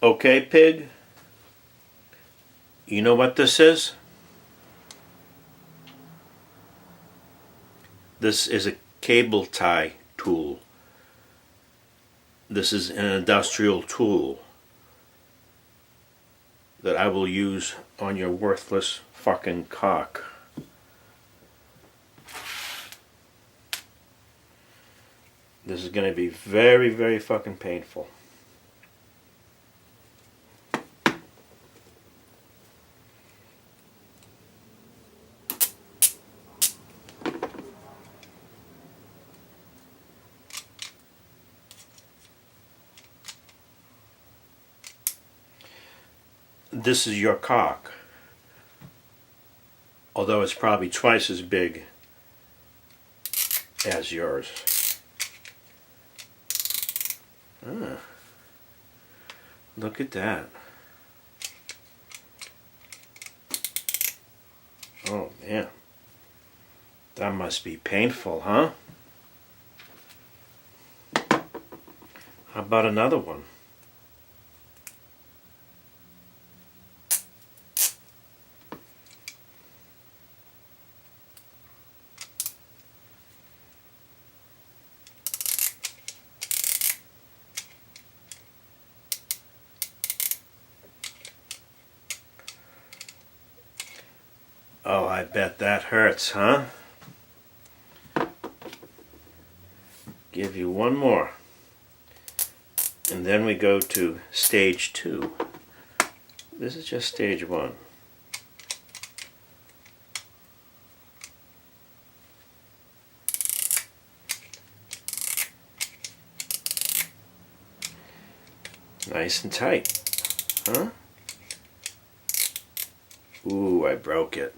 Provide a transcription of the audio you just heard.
Okay, pig, you know what this is? This is a cable tie tool. This is an industrial tool that I will use on your worthless fucking cock. This is going to be very, very fucking painful. This is your cock. Although it's probably twice as big as yours. Ah, look at that. Oh man, that must be painful, huh? How about another one? Oh, I bet that hurts, huh? Give you one more. And then we go to stage 2. This is just stage 1. Nice and tight, huh? Ooh, I broke it.